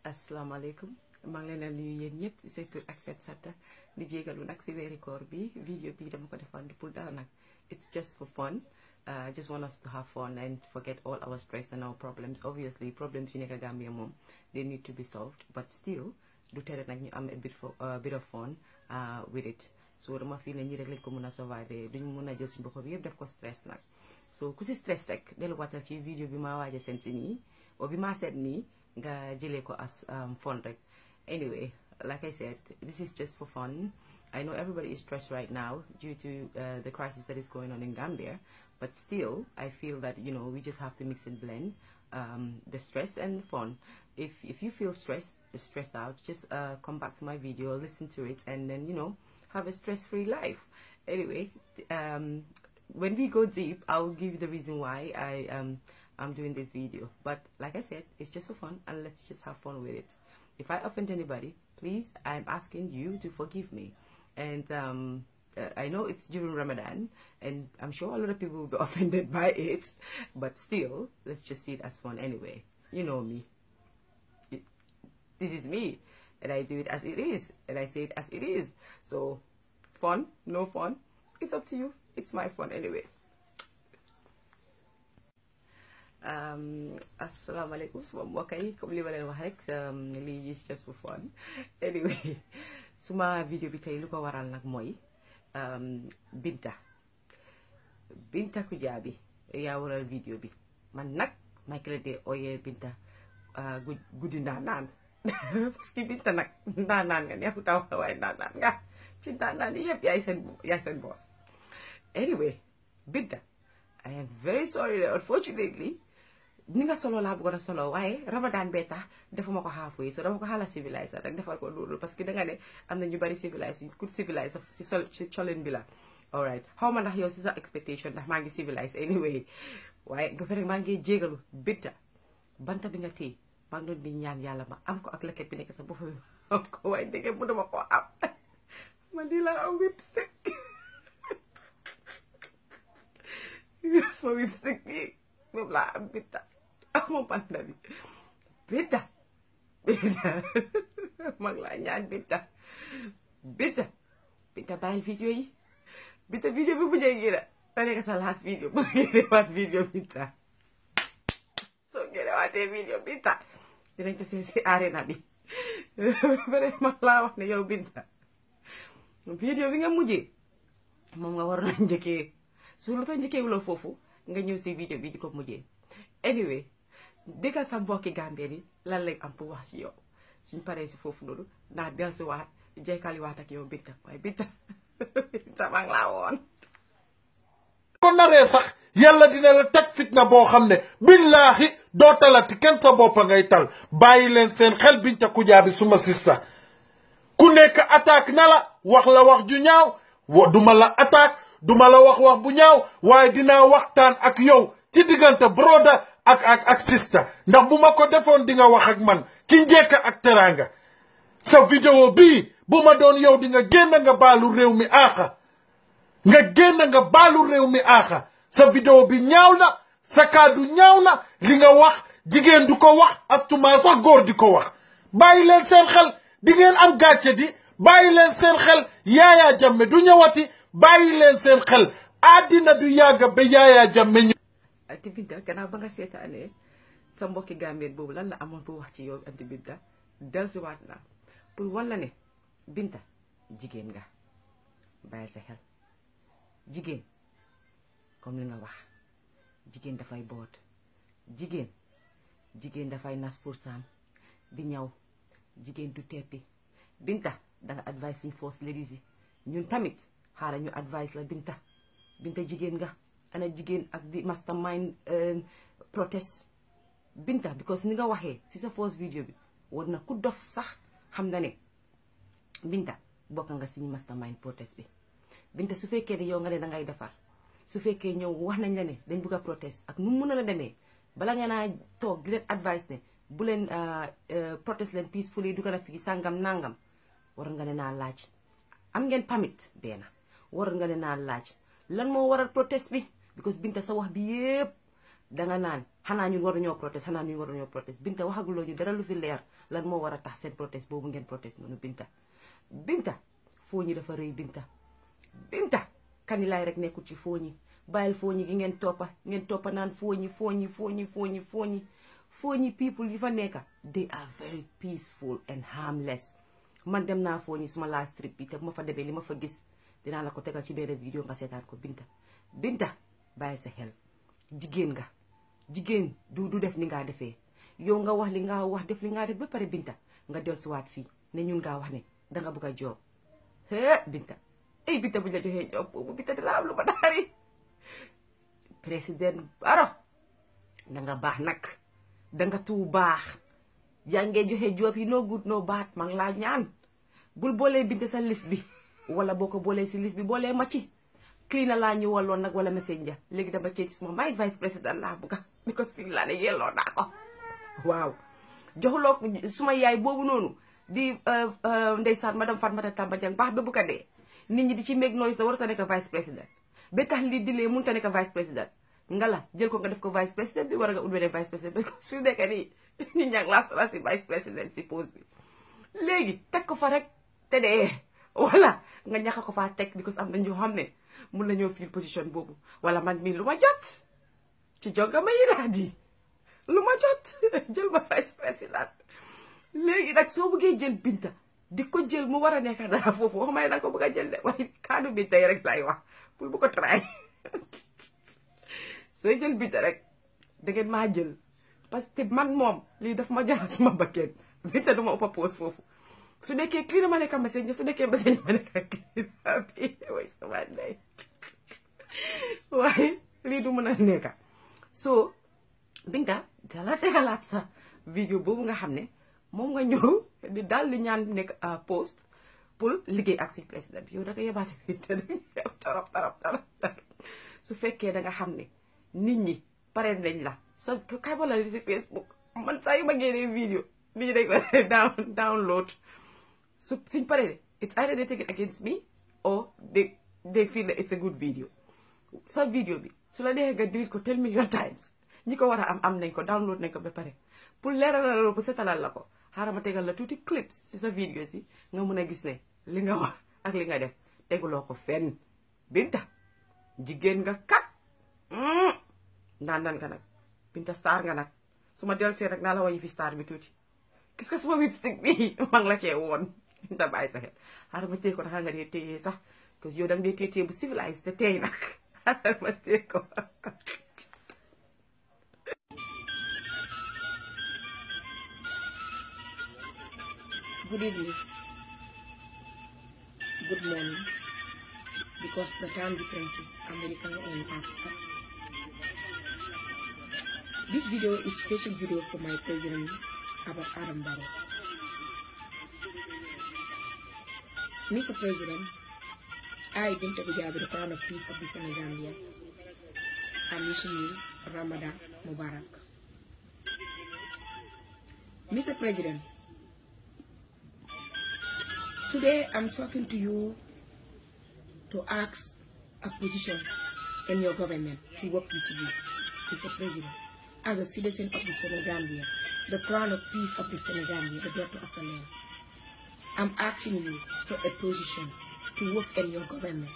asalaamaaleykum maa ngi leen a nuyu yéen ñëpp ci seen tur ak seen sant di jégalu nag ci weeri koor bi vidéo bi dama ko defoon pour dara nag it's just for fun. Just want us to have fun and forget all our stress and our problems. Obviously problems yu nekk Gambia moom they need to be solved, but still du tere nag ñu am a bit of fun with it. So dama fii ne ñi rek lañ ko mën a survive duñu mën a jël suñu bopp bi yëpp def ko stress nag. So ku si stress rek delluwaatal ci vidéo bi maa waaja seen si nii o bi maa seet nii nga jëlee ko as fun rek. Anyway, like I said, this is just for fun. I know everybody is stressed right now due to the crisis that is going on in Gambia, but still I feel that, you know, we just have to mix and blend the stress and the fun. If you feel stressed out, just come back to my video, listen to it, and then, you know, have a stress-free life. Anyway, when we go deep, I'll give you the reason why I'm doing this video. But like I said, it's just for fun, and let's just have fun with it. If I offend anybody, please, I'm asking you to forgive me. And I know it's during Ramadan, and I'm sure a lot of people will be offended by it, but still, let's just see it as fun anyway. You know me. This is me, and I do it as it is, and I say it as it is. So, fun, no fun, it's up to you. It's my fun anyway. Assalamualaikum semua mbokk yi, comme li ma leen wax rek lii is just for fun. Anyway, suma video bi tey lu ko waral nag mooy Binta Kujabi yaa waral video bi. Man nag may la dee ooyee Binta guddi ndaanaan parce que Binta nag ndaanaan nga neexu taw waaye ndaanaan nga ci ndaanaan yi yëpp yaay seen boss. Anyway, Binta, I am very sorry that unfortunately ni nga solo laa bëggoon a solo waaye Ramadan bee tax defuma ko halfway, so dama ko xala civilise rek defal ko loolu parce que danga ne am na ñu bari civilise ku civilise si colin bi la. Alright, xaw ma ndax yow si sa expectation ndax maa ngi civilise anyway, waaye nga fa rek maa ngi jégalu. Binta, banta bi nga téye maa ngi doon di ñaan yàlla ma am ko ak leket bi nekk sa bopp bi am ko, waaye dégg mu dama ko am man di la am whipstick sama whipstick bi moom laa am. Binta ak moom panta bi. Binta mag laa ñaan Binta bàyyil vidéo yi. Binta vidéo bi bu njëkk la da nekk sa last vidéo bu génnewaat vidéo Binta soo génnewaatee vidéo Binta dinañ ko si arena bi vraiment laa wax ne yow Binta vidéo bi nga mujjee moom nga waroon a njëkkee su lu tax njëkkee wuloo foofu nga ñëw si vidéo bi di ko mujjee. Anyway, déggal sa mbokki Gambien yi lan lañ am pour wax si yow suñ paree si foofu loolu ndax dellusiwaat jekkaliwaat ak yow Binta. waaye Binta maa ngi laa woon. ko naree sax yàlla dina la teg fitna boo xam ne billaahi doo talati kenn sa boppa ngay tal. bàyyi leen seen xel Binta Kujabi suma sista ku nekk attaque na la wax la wax ju ñaaw duma la attaque duma la wax bu ñaaw waaye dinaa waxtaan ak yow ci diggante broda ak sista ndax bu ma ko defoon di nga wax ak man ci njekk ak teranga. sa vidéo bii bu ma doon yow di nga génn nga baalu réew mi aaxa nga baalu réew mi aaxa. sa vidéo bi ñaaw na sa kaddu ñaaw na li nga wax jigéen du ko wax astuma sax góor di ko wax. bàyyi leen seen xel di ngeen am gàcce di. bàyyi leen seen xel Yaya Jammeh du ñëwati. bàyyi leen seen xel àddina du yàgga ba Yaya Jammeh Anti Binta gannaaw ba nga seetaanee sa mbokki Gambien boobu lan la amoon pour wax ci yow Anti Binta dellusiwaat na pour wan la ne Binta jigéen nga bàyyil sa xel. jigéen comme li nga wax jigéen dafay boot jigéen dafay nas pour saam di ñaw jigéen du teppi. Binta danga advice suñ force ladies yi ñun tamit xaaral ñu advice la Binta jigéen nga. ana jigéen ak di mastermind protest Binta because ni nga waxee si sa first video bi war na ku dof sax xam na ne Binta bokk nga si mastermind protest bi. Binta su fekkee ne yow nga ne dangay defar su fekkee ñëw wax nañ la ne dañ bëgg a protest ak nu mu mën a la demee bala nga naa toog di leen advice ne bu leen protest leen peacefully du ko def fii sàngam nangam war nga ne naa laaj am ngeen permit benn war nga ne naa laaj lan moo waral protest bi because Binta sa wax bi yëpp danga naan xanaa ñun waruñoo protest xanaa ñun waruñoo protest Binta waxaguloo ñu dara lu fi leer lan moo war a tax seen protest boobu ngeen protest noonu Binta fooñi dafa rëy Binta kanilaay rek nekkul ci fooñi bàyyil fooñi gi ngeen toppa naan fooñi people yi fa nekka they are very peaceful and harmless. Man dem naa fooñi suma last trip bi te bu ma fa demee li ma fa gis dinaa la ko tegal ci benn vidéo nga seetaan ko Binta bàyyil sa xel jigéen du def ni ngaa defee yow nga wax li nga wax def li ngaa def ba pare Binta nga dellusiwaat fii ne ñun ngaa wax ne danga bëgg a joob Binta Binta buñ la joxee joob boobu Binta dina am lu ma daari président Barrow danga baax nag danga tuu baax yaa ngee joxe joob yi noo gut noo baat maa ngi laa ñaan bul boolee Binta sa liste bi wala boo ko boolee si liste bi boolee ma ci clean na laa ñëwaloon nag wala messenger léegi dama ceeti suma may vice président laa bugga because fii laa ne yelloo naa ko waaw joxuloo suma yaay boobu noonu di ndeysaan madame Fatmata Tamba Jang baax ba bu ko dee nit ñi di ci make noise da warut a nekk vice président ba tax lii dilee mënut a nekk vice président nga la jël ko nga def ko vice président bi war nga ut beneen vice président because fi mu nekk nii nit ñaa ngi laa soxla si vice président si pose bi léegi teg ko fa rek te dee wala nga ñàkk ko faa teg because am na ñoo xam ne mun nañoo fiil position boobu wala man mii lu ma jot ci jongama yi laa di lu ma jot jël ma vice président léegi nag soo bëggee jël Binta di ko jël mu war a nekk dara foofu waxuma ne danga ko bëgg a jël de waaye kaanu Binta yi rek laay wax pour bu ko try sooy jël Binta rek da ngeen maa jël parce que man moom lii daf ma jaral suma bakkeen Binta du ma ëpp a pose foofu su nekkee kii dama nekk messenger su nekkee messenger ma nekk kii bi way sama ndey waaye lii du mën a nekk so Binta dala tegalaat sa vidéo boobu nga xam ne moom nga ñëw di daal di ñaan nekk post pour liggéey ak suñu président bi yow da nga yebaate Binta torop su fekkee da nga xam ne nit ñi pare nañ la sa kay wala li si Facebook man saa yu ma génnee vidéo nit ñi dañ ko download suñ paree it's either they take it against me or they feel that it's a good video sa vidéo bi su la neexee nga delete ko 10 million times ñi ko war a am nañ ko download nañ ko ba pare pour leeralal la bu setalal la ko xaaral ma tegal la tuuti clips si sa vidéo si nga mën a gis ne li nga wax ak li nga def teguloo ko fenn Binta jigéen nga kat naan nga nag Binta star nga nag su ma del see rek naa la wayi fi star bi tuuti gis nga suma lipstick bi maa ngi la cee woon Binta bàyyi sa xel xaaral ma téye ko naka nga dee téye sax parce que yow da nga dee téye bu civilisé te téye nag xaaral ma téye ko Good evening, good morning, because the time difference is America and Africa. This video is a special video for my president, Adam Barrow. Mr. President, I, Binta Kujabi, the Crown of Peace of the Senegambia, am wishing you Ramadan Mubarak. Mr. President, today I'm talking to you to ask a position in your government to work with you, Mr. President, as a citizen of the Senegambia, the Crown of Peace of the Senegambia, the daughter of the land. I'm asking you for a position to work in your government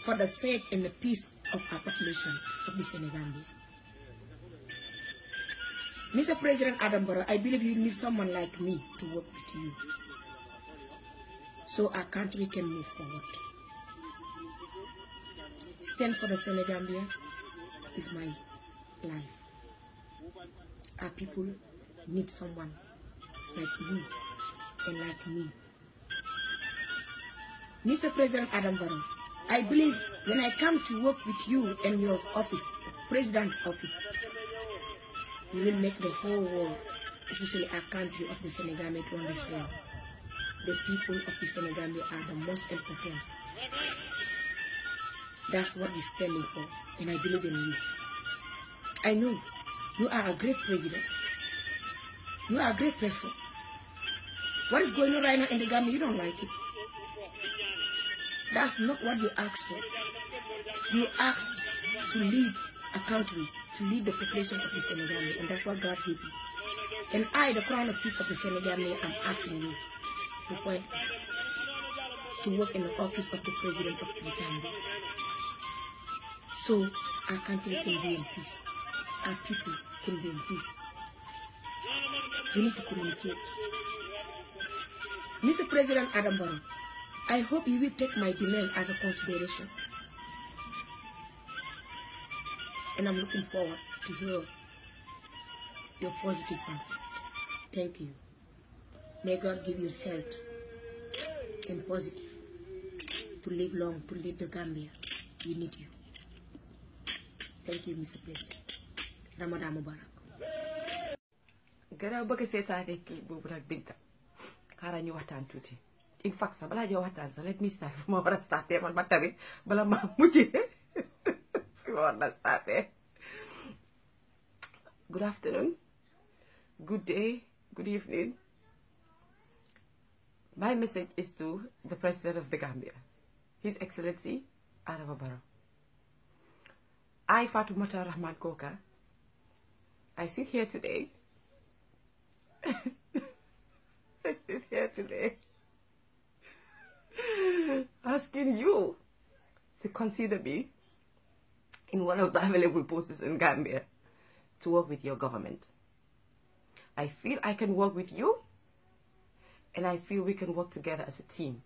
for the sake and the peace of our population of the Senegambia. Mr. President Adam Barrow, I believe you need someone like me to work with you, so our country can move forward. Stand for the Senegambia is my life. Our people need someone like you and like me. Mr. President Adam Barrow, I believe when I come to work with you in your office, the President's office, we will make the whole world, especially our country of the Senegambia, to understand the people of the Senegambia are the most important. That's what we're standing for, and I believe in you. I know you are a great president. You are a great person. What is going on right now in the Gambia, you don't like it. That's not what you asked for. You asked to lead a country to lead the population of the Senegambia, and that's what God gave you. And I, the crown of peace of the Senegambia, am asking you to appoint to work in the office of the president of the Gambia, so our country can be in peace, our people can be in peace. We need to communicate. Mr. President Adam Barrow, I hope you will take my demand as a consideration. And I'm looking forward to hear your positive answer. Thank you. May God give you health and positive to live long, to lead the Gambia. We need you. Thank you, Mr. President. Ramadan Mubarak. gannaaw bëgg seetaane clip boobu nag Binta xaaral ñu waxtaan tuuti. In fact sax balaa ñoo waxtaan sax let me start fu ma war a startee man ma tamit bala ma mujjee fi ma war a startee. Good afternoon, good day, good evening. My message is to the President of the Gambia, His Excellency Adama Barrow. I, Fatoumata Rahman Koka, I sit here today asking you to consider me in one of the available posts in Gambia to work with your government. I feel I can work with you, and I feel we can work together as a team.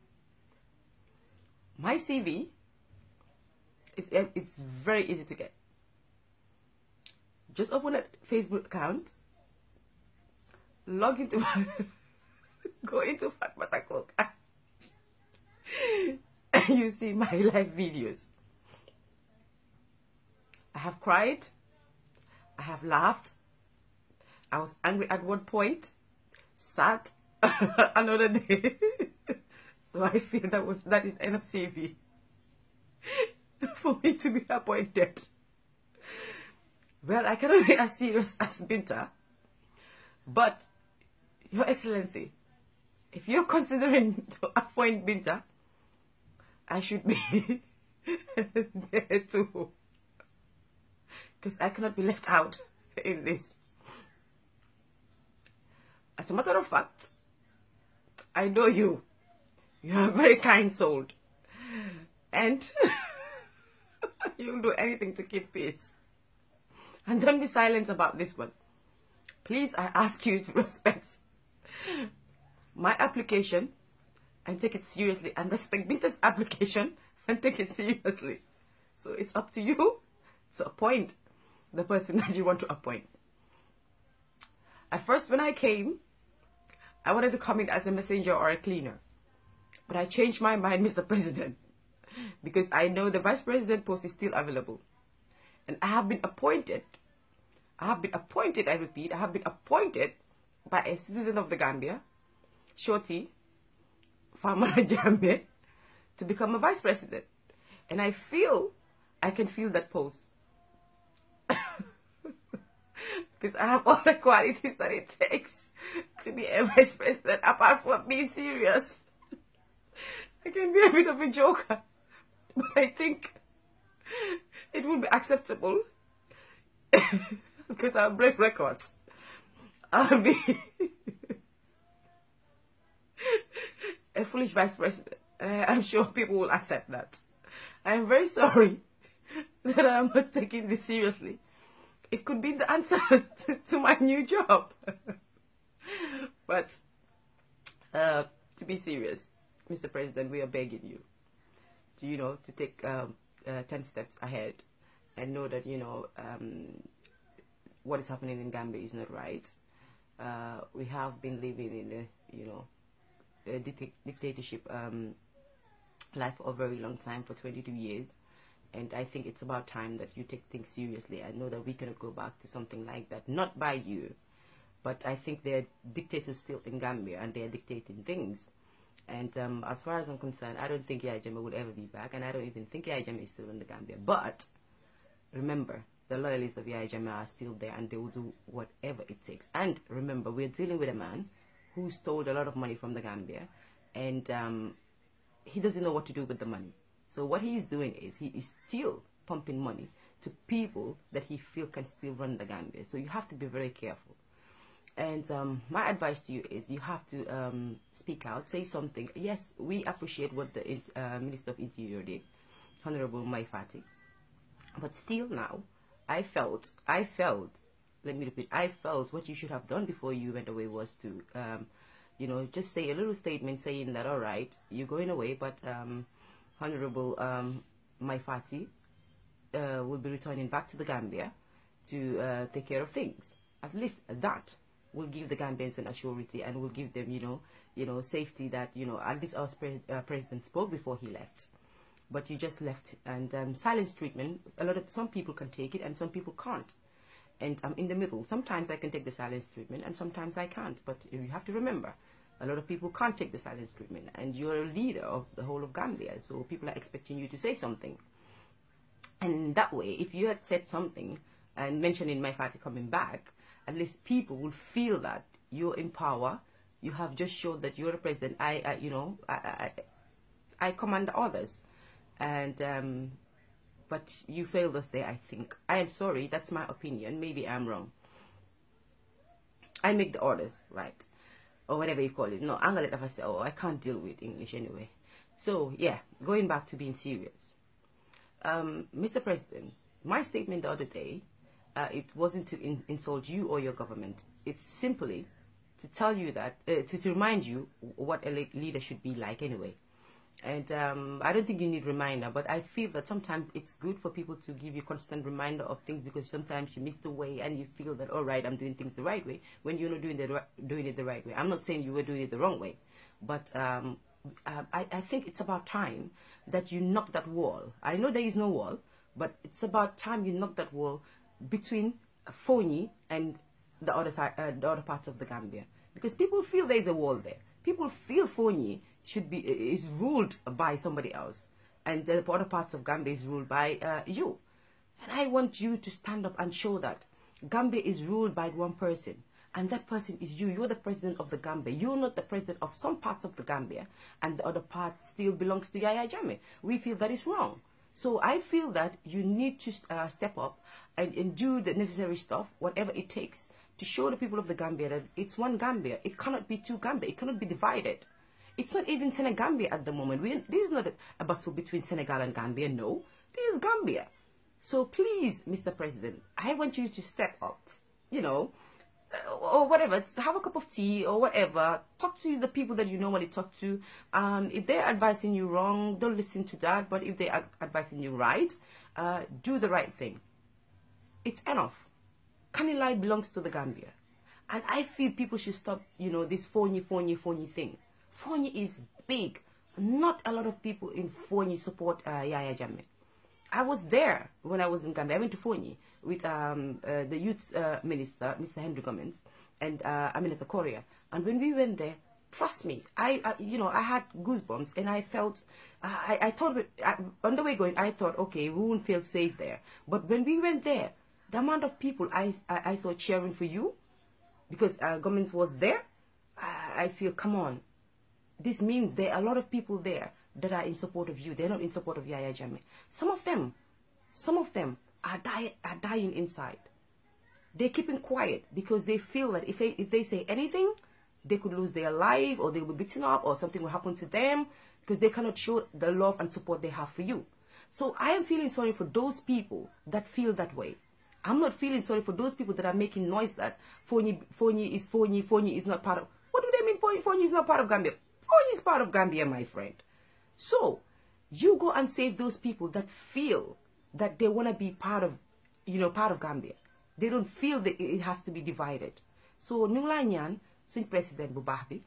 My CV it's very easy to get. Just open a Facebook account, log into go into Fatoumata Koka, and you see my live videos. I have cried, I have laughed, I was angry at one point, sad another day. So I feel that is enough CV for me to be appointed. Well, I cannot be as serious as Binta, but Your Excellency, if you're considering to appoint Binta, I should be there too, because I cannot be left out in this. As a matter of fact, I know you. You are very kind-souled, and you'll do anything to keep peace. And don't be silent about this one. Please, I ask you to respect my application and take it seriously, and respect Binta's application and take it seriously. So it's up to you to appoint the person that you want to appoint. At first, when I came, I wanted to come in as a messenger or a cleaner. But I changed my mind, Mr. President, because I know the Vice President post is still available. And I have been appointed, I repeat, I have been appointed by a citizen of the Gambia, Shorty Famara Jammeh, to become a Vice President. And I feel I can fill that post. Because I have all the qualities that it takes to be a Vice President, apart from being serious. I can be a bit of a joker, but I think it will be acceptable because I'll break records. I'll be a foolish Vice President. I'm sure people will accept that. I am very sorry that I'm not taking this seriously. It could be the answer to my new job. But to be serious, Mr. President, we are begging you to, to take 10 steps ahead and know that, what is happening in Gambia is not right. We have been living in a dictatorship life for a very long time, for 22 years. And I think it's about time that you take things seriously. I know that we cannot go back to something like that. Not by you, but I think there are dictators still in Gambia and they are dictating things. And as far as I'm concerned, I don't think Yaya Jammeh will ever be back, and I don't even think Yaya Jammeh is still in the Gambia. But remember, the loyalists of Yaya Jammeh are still there, and they will do whatever it takes. And remember, we're dealing with a man who stole a lot of money from the Gambia, and he doesn't know what to do with the money. So what he's doing is he is still pumping money to people that he feel can still run the Gambia. So you have to be very careful. And my advice to you is you have to speak out, say something. Yes, we appreciate what the Minister of Interior did, Honorable Mai Fatty. But still now, I felt, let me repeat, I felt what you should have done before you went away was to, you know, just say a little statement saying that, all right, you're going away, but Honorable Mai Fatty will be returning back to the Gambia to take care of things. At least that will give the Gambians an assurity and will give them, you know, safety that, you know, at least our president spoke before he left. But you just left, and silence treatment, some people can take it and some people can't. And I'm in the middle. Sometimes I can take the silence treatment and sometimes I can't. But you have to remember, a lot of people can't take the silence treatment, and you're a leader of the whole of Gambia, so people are expecting you to say something. And that way, if you had said something and mentioning Mai Fatty coming back, at least people will feel that you're in power. You have just showed that you're a president. I command others. And but you failed us there, I think. I am sorry, that's my opinion. Maybe I'm wrong. I make the orders, right? Or whatever you call it. No, I'm gonna let us say, oh, I can't deal with English anyway. So yeah, going back to being serious. Mr. President, my statement the other day, it wasn't to insult you or your government. It's simply to tell you that, to remind you what a leader should be like anyway. And I don't think you need reminder, but I feel that sometimes it's good for people to give you constant reminder of things, because sometimes you miss the way and you feel that, all right, I'm doing things the right way, when you're not doing it the right way. I'm not saying you were doing it the wrong way, but I think it's about time that you knock that wall. I know there is no wall, but it's about time you knock that wall between Fonyi and the other side, the other parts of the Gambia, because people feel there is a wall there. People feel Fonyi is ruled by somebody else, and the other parts of Gambia is ruled by you. And I want you to stand up and show that Gambia is ruled by one person, and that person is you. You're the president of the Gambia. You're not the president of some parts of the Gambia, and the other part still belongs to Yaya Jammeh. We feel that is wrong. So I feel that you need to step up and do the necessary stuff, whatever it takes, to show the people of the Gambia that it's one Gambia. It cannot be two Gambia. It cannot be divided. It's not even Senegambia at the moment. This is not a battle between Senegal and Gambia. No, this is Gambia. So please, Mr. President, I want you to step up, you know, or whatever. Have a cup of tea or whatever. Talk to the people that you normally talk to. If they're advising you wrong, don't listen to that. But if they are advising you right, do the right thing. It's enough. Kanilai belongs to the Gambia. And I feel people should stop, you know, this Fonyi thing. Fonyi is big. Not a lot of people in Fonyi support Yaya Jammeh. I was there when I was in Gambia. I went to Fonyi with the youth minister, Mr. Henry Gomez, and Aminata Korea. And when we went there, trust me, you know, I had goosebumps, and I felt, I thought, on the way going, I thought, okay, we won't feel safe there. But when we went there, the amount of people I saw cheering for you, because Gomez was there, I feel, come on. This means there are a lot of people there that are in support of you. They're not in support of Yaya Jammeh. Some of them are dying inside. They're keeping quiet because they feel that if they say anything, they could lose their life, or they will be beaten up, or something will happen to them, because they cannot show the love and support they have for you. So I am feeling sorry for those people that feel that way. I'm not feeling sorry for those people that are making noise that Fonyi is not part of... What do they mean Fonyi is not part of Gambia? Fonyi is part of Gambia, my friend. So, you go and save those people that feel that they want to be part of, you know, part of Gambia. They don't feel that it has to be divided. So, ñu ngi la ñaan suñ président bu baax bi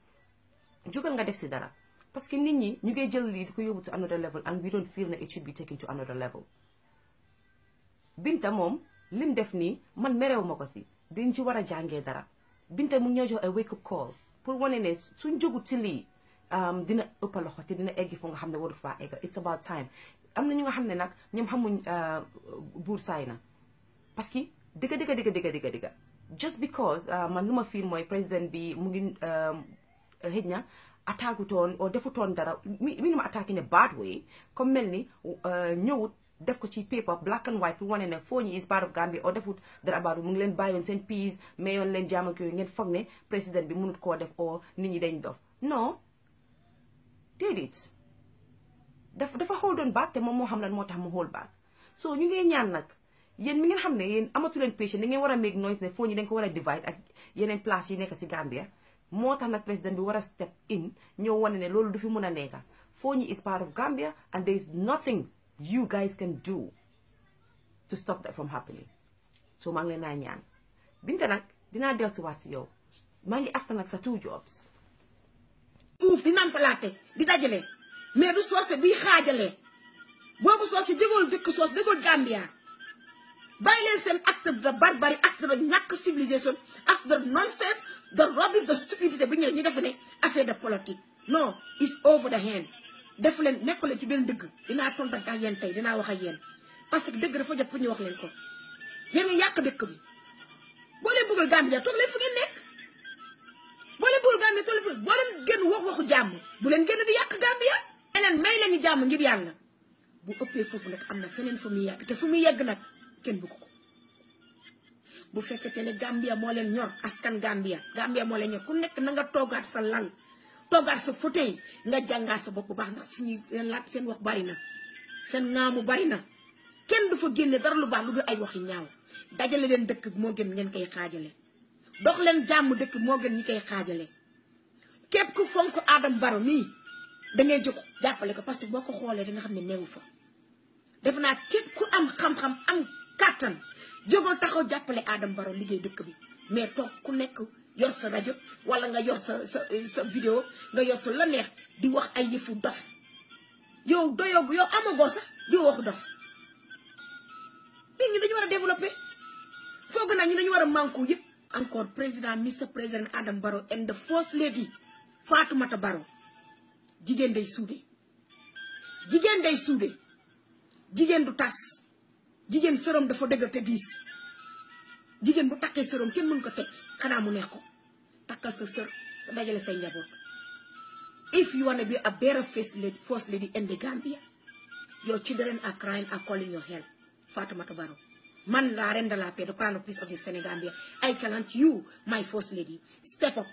jógal nga def si dara, parce que nit ñi ñu ngi jël lii di ko yóbbu to another level, and we don't feel that it should be taken to another level. Binta moom lim def nii man merew ma ko si, dañ ci war a jàngee dara. Binta mu ñoo jox a wake up call pour wane ne suñ jógut ci lii dina ëpp loxo te dina eggi fu nga xam ne waru faa egg. It's about time. Am na ñu nga xam ne nag ñoom xamuñ buur saay na, parce que dëgga just because man lu ma fiir mooy président bi mu ngi xëj na attaqué toon or defutoon dara mi ma attaqué in a bad way, comme mel ni ñëwut def ko ci paper black and white pour wane ne Fonyi is part of Gambia or defut dara about mu ngi leen bàyyoon seen peace mayoon leen jaam ak yooyu ngeen foog ne président bi mënut koo def or nit ñi dañ dof non déedéet dafa hold on back te moom moo xam lan moo tax mu hold back so ñu ngi ñaan nag yéen mi ngeen xam ne yéen amatu leen patient da ngeen war a make noise ne Fonyi dañ ko war a divide ak yeneen place yi nekk si Gambia moo tax nag président bi war a step in ñëw wane ne loolu du fi mun a nekka Fonyi is part of Gambia and there is nothing you guys can do to stop that from happening so maa ngi leen naa ñaan Binta nag dinaa dellusiwaat si yow maa ngi after nag sa 2 jobs uuf di nampalaate di dajale mais du soose biy xaajale boobu soose jógul dëkk soos jógul Gambia bàyyi leen seen acte de barbarie acte de ñàkk civilisation acte de nonsense de rubbish de stupidité bi ñu defe ne affaire de politique non it's over the hand def leen nekk leen ci benn dëgg dinaa tontat ak yéen tey dinaa wax ak yéen parce que dëgg dafa jot pour ñu wax leen ko yéen a yàq dëkk bi boo leen bëggal Gambia toog leen fu ngeen nekk boo leen bëggal Gambia toog leen fu boo leen génn waxu jàmm bu leen génn di yàq Gambia leneen may leen ñu jàmm ngir yàlla bu ëppee foofu nag am na feneen fu muy yàgg te fu muy yegg nag kenn bëgg ko bu fekkete ne Gambia moo leen ñor askan Gambia moo leen ñor ku nekk na nga toogaat sa lal toogaat sa fauteuil nga jàngaat sa bopp bu baax ndax suñuy seen wax bari na seen ŋaamu bari na kenn du fa génne dara lu baax lu dul ay waxi ñaaw dajale leen dëkk moo gën ngeen koy xaajale dox leen jàmm dëkk moo gën ñi koy xaajale képp ku fonk Adama Barrow mii da ngay jóg jàppale ko parce que boo ko xoolee da nga xam ne neewu fa def naa képp ku am xam-xam am kàttan jógal taxaw jàppale Adama Barrow liggéey dëkk bi mais toog ku nekk yor sa rajo wala nga yor sa vidéo nga yor sa la neex di wax ay yëfu dof yow doyoo yow amagoo sax di waxu dof nit ñi dañu war a développé foog naa ñu dañu war a manko yëpp encore président Mr President Adama Barrow and the first lady Fatoumata Barrow jigéen day suude jigéen du tas jigéen sërom dafa dëgër te diis jigéen bu takkee sërom kenn mën ko tekki xanaa mu neex ko takkal sa sër te dajale say njaboot if you want to be a better first lady in the Gambia your children are crying are calling your help Fatoumata Barrow man la reine de la paix the crown of peace of the Senegambia I challenge you my first lady step up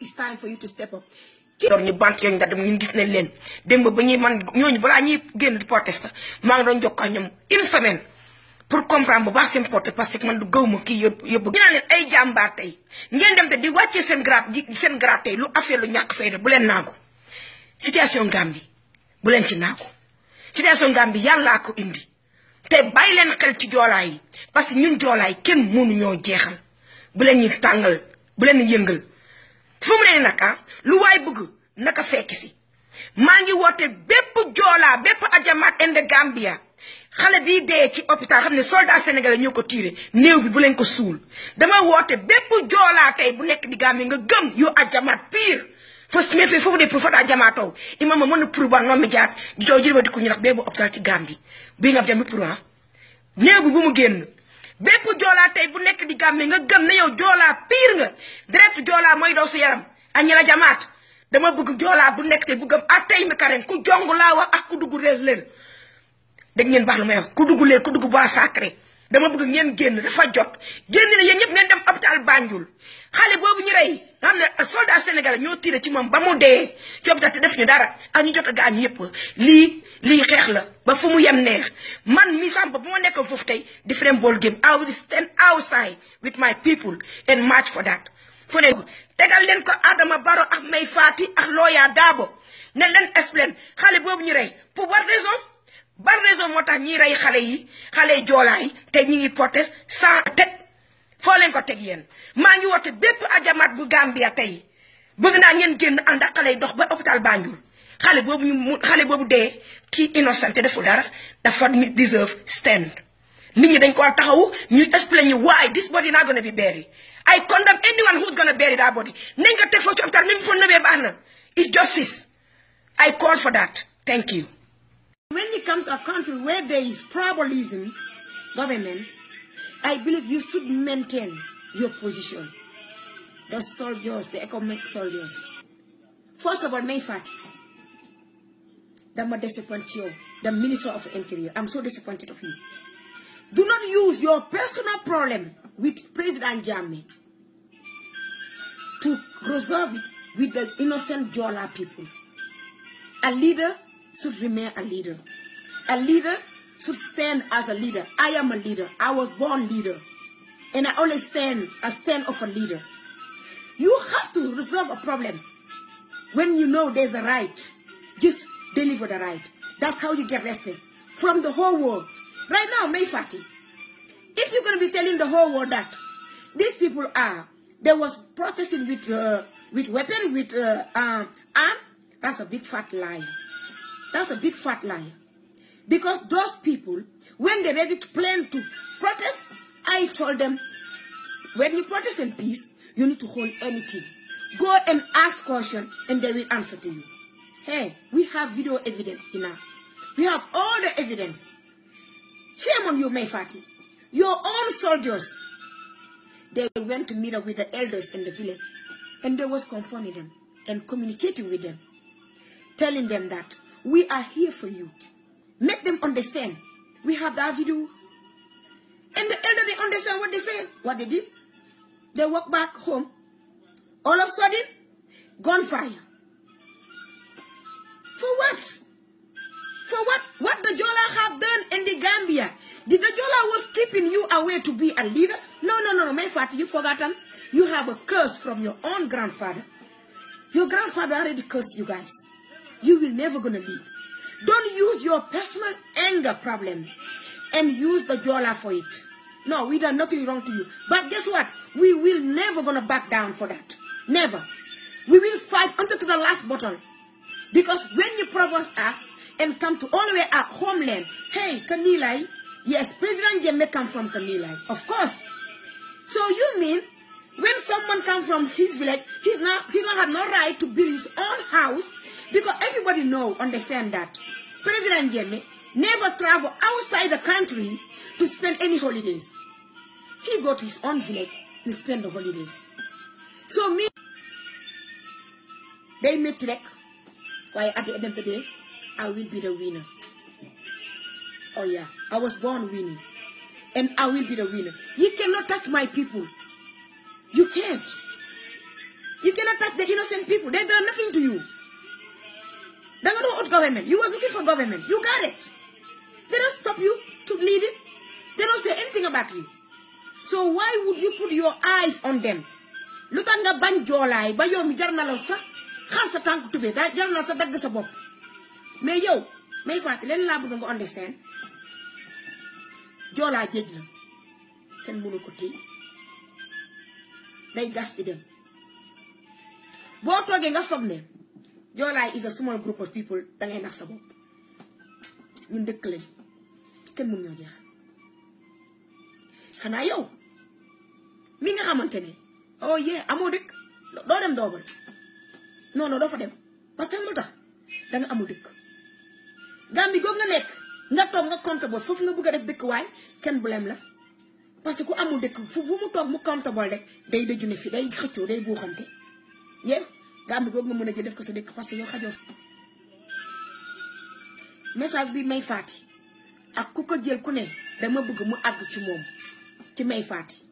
it's time for you to step up yor ñu bant yooyu nga dem ñun gis nañ leen démb ba ñuy man ñooñu balaa ñuy génn di protester maa ngi doon jokkoo ñoom une semaine pour comprendre bu baax seen porte parce que man du gëw ma kii yóbbu ñu naan leen ay jàmbaar tey ngeen dem te di wàccee seen grade tey lu affaire lu ñàkk fayda bu leen naagu situation Gambie bu leen ci naagu situation Gambie yàllaa ko indi te bàyyi leen xel ci joolaay yi parce que ñun joolaay kenn mënu ñoo jeexal bu leen ñu tàngal bu leen yëngal fu mu ne nag lu waay bëgg naka fekk si maa ngi woote bépp joolaa bépp ajamaat inde Gambia xale bii dee ci hôpital xam ne soldat sénégalais ñoo ko tiire néew bi bu leen ko suul dama woote bépp joolaa tey bu nekk di Gambie nga gëm yu ajamaat pire fos me fe foofu de pour fata ajamaatoo imama mën na pour ba noonu jaat di coow jërëma di ko ñu nax bépp hôpital ci Gambie bii nga jami pour néew bi bu mu génn bépp joolaa tey bu nekk di Gambie nga gëm ne yow joolaa pire nga deretu joolaa mooy daw sa yaram ak ñi la jamaat dama bëgg joolaa bu nekk te bëggam atay mi karen ku jong laa wax ak ku dugg réel leen dégg ngeen baax lu may wax ku dugg leen ku dugg bois sacré dama bëgg ngeen génn dafa jot génn ne yéen ñëpp ngeen dem hôpital Banjul xale boobu ñu rey nga xam ne soldat sénégalais ñoo tiré ci moom ba mu dee ci hôpital te def ñu dara ak ñu jot a gaañ yëpp lii xeex la ba fu mu yem neex man mi samp bu ma nekkoon foofu tey different ball game I will stand outside with my people and march for that fu ne tegal leen ko Adama Barrow ak Mai Fatty ak Lawyer Darboe ne leen explain xale boobu ñu rey pour what raison ban raison moo tax ñiy rey xale yi joolaa yi te ñi ngi protest sans teg foo leen ko teg yéen maa ngi woote bépp ajamaat bu Gambia tey bëgg naa ngeen génn ànd ak xale yi dox ba hôpital Banjul xale boobu dee kii innocent te deful dara dafa deserve stand nit ñi dañ ko war taxawu ñu explain ñu why this body not gonna be buried I condemn anyone who's gonna bury that body nañ ko teg foofu ci hôpital même foo nëbee baax na it's justice I call for that thank you. When you come to a country where there is tribalism government, I believe you should maintain your position. Those soldiers, the economic soldiers. First of all, Mai Fatty, dama disappoint yow the Minister of Interior. I'm so disappointed of you. Do not use your personal problem with President Jammeh to resolve it with the innocent Jola people. A leader should remain a leader. A leader should stand as a leader. I am a leader. I was born leader. And I always stand of a leader. You have to resolve a problem. When you know there's a right, just deliver the right. That's how you get respect from the whole world. Right now, Mai Fatty, if you're going to be telling the whole world that these people there was protesting with weapon, with arm, that's a big fat lie. That's a big fat lie. Because those people, when they're ready to plan to protest, I told them, when you protest in peace, you need to hold anything. Go and ask question, and they will answer to you. Hey, we have video evidence enough. We have all the evidence. Shame on you, Mai Fatty. Your own soldiers, they went to meet up with the elders in the village, and they was confronting them and communicating with them, telling them that we are here for you. Make them understand. We have that video. And the elder, they understand what they say. What they did? They walk back home. All of a sudden, gunfire. For what? For what? What the Jola have done in the Gambia? Did the Jola was keeping you away to be a leader? No, Mai Fatty, you forgotten. You have a curse from your own grandfather. Your grandfather already cursed you guys. You will never gonna lead. Don't use your personal anger problem and use the Jola for it. No, we done nothing wrong to you. But guess what? We will never gonna back down for that. Never. We will fight until to the last bottle. Because when you provoke us and come to all the way at homeland, hey, Kanilai, yes, President Jammeh come from Kanilai, of course. So you mean when someone comes from his village, he don't have no right to build his own house, because everybody understand that President Jammeh never travel outside the country to spend any holidays. He go to his own village and spend the holidays. So me, they make it like, why at the end of the day, I will be the winner. Oh yeah, I was born winning. And I will be the winner. You cannot touch my people. You can't. You cannot touch the innocent people. They done nothing to you. They don't know what government. You were looking for government. You got it. They don't stop you to lead it. They don't say anything about you. So why would you put your eyes on them? Look at the banjolai. Ba yo mi jarna la sa. Xal sa tank tube. Da jarna sa dag sa bop. Mais yow, Mai Fatty, len la bëgg nga understand. Jola géej la. Kenn mënu ko téye. Day gas di dem. Boo toogee nga foog ne Jola is a small group of people, da ngay nax sa bopp. Ñun dëkk lañ. Kenn mënu ñoo jeexal. Xanaa yow mi nga xamante ne oh yeah amoo dëkk doo dem doo bëri. Non doo fa dem parce que lu tax da nga amul dëkk. Gambie googu nga nekk nga toog nga comptable foofu nga bëgg a def dëkk waay kenn bulem la parce que ku amul dëkk fu bu mu toog mu comptable rek day dëju ne fi day xëccoo day buuxante yéen Gambie googu nga mën a jël def ko sa dëkk parce que yow xajoo message bi Mai Fatty ak ku ko jël ku ne dama bëgg mu àgg ci moom ci Mai Fatty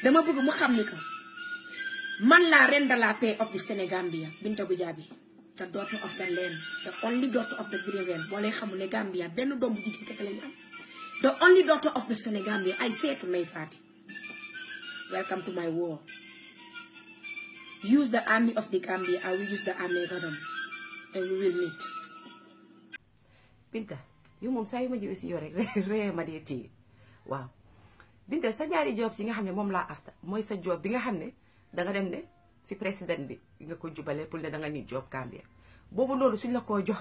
dama bëgg mu xam ni que man la reine de la paix of the Senegambia Binta Goudiaby, the daughter of the land, the only daughter of the green land. Boo leen xamul ne Gambia benn doom bu jigéen kese lañu am. The only daughter of the Senegambia. I say to Mai Fatty, welcome to my war. Use the army of the Gambia, I will use the army Gadam, and we will meet. Binta, yow moom saa yu ma ñëwee si yow rek ree ma dee téye waaw Binta sa ñaari job si nga xam ne moom laa afta mooy sa job bi nga xam ne danga dem ne si président bi nga ko jubale pour ne danga ni job Gambia boobu noonu suñ la koo jox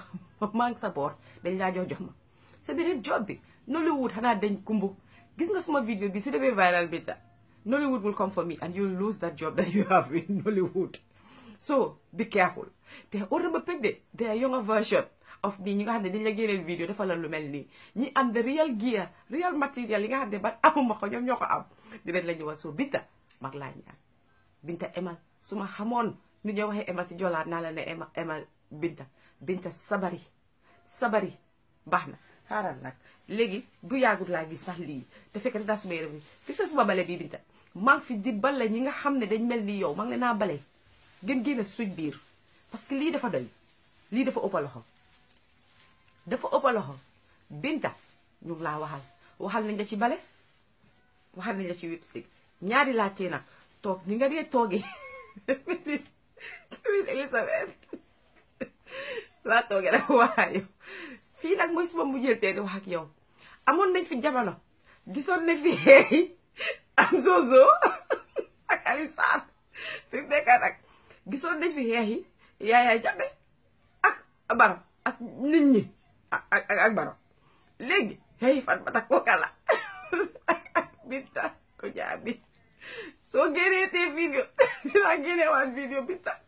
maa ngi sa boor dañ laa jox ma sa beneen job bi Nollywood xanaa dañ kumbu gis nga suma vidéo bi su demee viral Binta Nollywood will come for me and you will lose that job that you have in Nollywood. So be careful. Te orama peg de they are younger version of me ñi nga xam ne dañ la génneel vidéo dafa la lu mel nii ñi am the real gear real material yi nga xam ne ban amuma ko ñoom ñoo ko am dinañ la ñëwal soo Binta mag laa ñaan Binta emal su ma xamoon ni ñoo waxee emal si joolaat naa la ne emal Binta sabari baax na xaaral nag léegi bu yàggut laa gis sax lii te fekk das may bi gis nga suma bale bii Binta maa ngi fi di bale ñi nga xam ne dañ mel ni yow maa ngi leen naa bale gën génne suñ biir parce que lii dafa doy lii dafa ëpp loxo Binta ñu ngi laa waxal nañ la ci bale waxal nañ la ci lipstick ñaari laa tee nag toog ñi nga dee toogee Elizabeth laa toogee rek waaye fii nag mooy suma mujjee tee di wax ak yow amoon nañ fi jamono gisoon nañ fi xeey am Zozo ak Aliou Sarr fi mu nekk nag gisoon nañ fi xeex yi Yaya Jammeh ak Baro ak nit ñi ak Baro léegi xeex fan ba tax kooka la Binta ko jaabi soo génnee tee vidéo dinaa génne waat vidéo Binta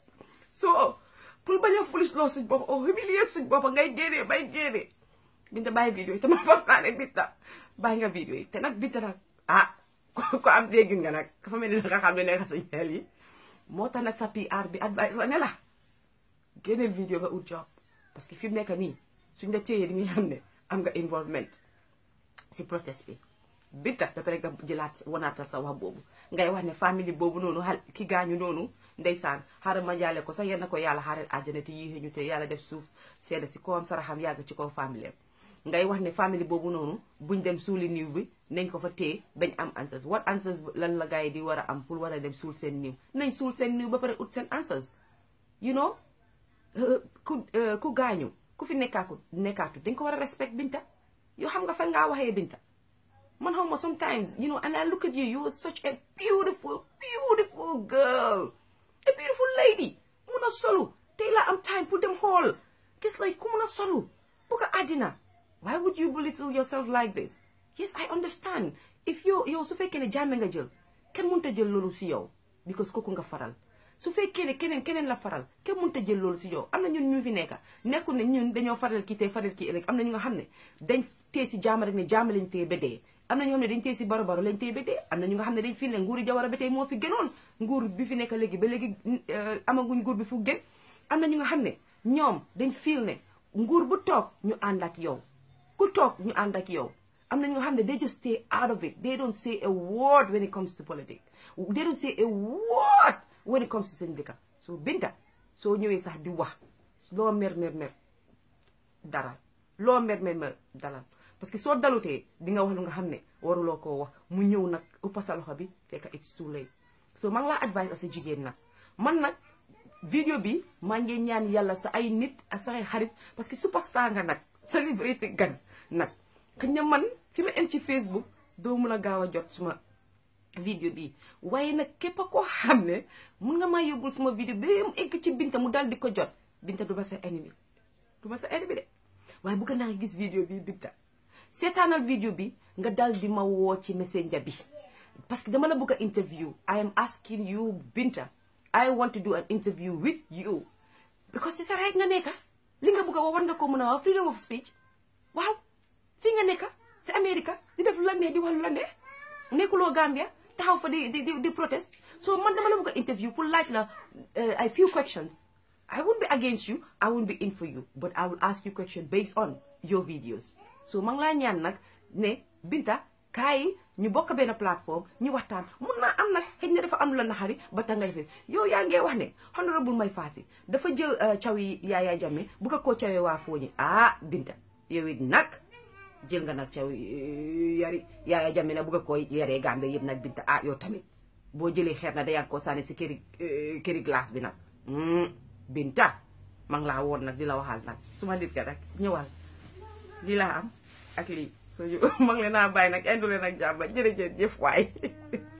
soo pour bañ a fulis loo suñ bopp o humilier suñ bopp ngay génnee bay génnee Binta bàyyi vidéo yi te ma faf naa ne Binta bàyyi nga vidéo yi te nag Binta nag ko am déggin nga nag dafa mel ni nga xam ne nekk suñ xel yi moo tax nag sa PR bi advice la ne la génneel vidéo nga ut job parce que fi mu nekk nii suñ la téyee di nga xam ne am nga involvement si protest bi Binta ba pare nga jëlaat wanaatal sa wax boobu ngay wax ne famille boobu noonu ki gaañu noonu ndeysaan xaaral ma jaale ko sax yenn ko yàlla xaaral àjjana te yéexee ñu te yàlla def suuf sedda si kawam saraxam yàgg ci kaw famille ngay wax ne famille boobu noonu buñ dem suuli niiw bi nañ ko fa téye bañ am answers what answers lan la gars yi di war a am pour war a dem suul seen niiw nañ suul seen niiw ba pare ut seen answers you know ku gaañu ku fi nekkaatu dañ ko war a respect Binta yoo xam nga fan ngaa waxee Binta man xaw ma sometimes you know and I look at you you are such a beautiful girl a beautiful lady mun a solu tey la am time pour dem xool gis lay ku mun a solu bu ko àddina why would you belittle yourself like this yes I understand if yow su fekkee ne Jammeh nga jël kenn mënut a jël loolu si yow because kooku nga faral su fekkee ne keneen la faral kenn mënut a jël loolu si yow am na ñun ñu fi nekka nekkul ne ñun dañoo faral kii tey faral kii ëllëg am na ñu nga xam ne dañ tee si Jammeh rek ne Jammeh lañ tee ba dee am na ñoo xam ne dañ tee si Baro lañ tee ba dee am na ñu nga xam ne dañ fi ne nguuri Jawara ba tey moo fi gënoon nguur bi fi nekk léegi ba léegi amaguñ nguur bi fu gën am na ñu nga xam ne ñoom dañ fiil ne nguur bu toog ñu ànd ak yow ku toog ñu ànd ak yow am na ñu nga xam ne they just stay out of it they don't say a word when it comes to politics they don't say a word when it comes to seen dëkka so Binta soo ñëwee sax di wax loo mer dalal loo mer dalal parce que soo dalutee di nga wax lu nga xam ne waruloo koo wax mu ñëw nag ëppa sa loxo bi fekk it's too late so maa ngi laa advice a sa jigéen nag man nag vidéo bi maa ngi ñaan yàlla sa ay nit ak sa ay xarit parce que superstar nga nag célébrité gan nag xëy na man fi ma em ci Facebook doo mun a gaaw a jot suma vidéo bi waaye nag képp koo xam ne mun nga maa yóbbul suma vidéo ba mu egg ci Binta mu dal di ko jot Binta du ma sa ennemi de waaye bëgg naa gis vidéo bi Binta seetaanal vidéo bi nga dal di ma woo ci messenger bi parce que dama la bëgg a interview I am asking you Binta I want to do an interview with you because c'est ça rek nga nekka li nga bëgg a wax war nga ko mën a wax freedom of speech waaw fii nga nekka si Amérique di def lu la neex di wax lu la neex nekkuloo Gambia taxaw fa di protest so man dama la bëgg a interview pour laaj la a few questions I won't be against you I won't be in for you but I will ask you questions based on your videos so maa ngi laa ñaan nag ne Binta kaay ñu bokk benn plateforme ñu waxtaan mun naa am nag xëy na dafa am lu la naxari ba tax nga defee yow yaa ngee wax ne honorable Mai Fatty dafa jël caw yi Yaya Jammeh bu ko koo cawee waa Fooñi Binta yow it nag jël nga nag caw yari Yaya Jammeh nag bu ko koo yaree Gambie yëpp nag Binta yow tamit boo jëlee xeer na dayaa ko sànni si këri glace bi nag Binta maa ngi laa woon nag di la waxal nag su ma nit ka nag ñëwal lii laa am ak lii soo maa ngi leen naa bàyyi nag indu leen ak jàmm jërëjëf waay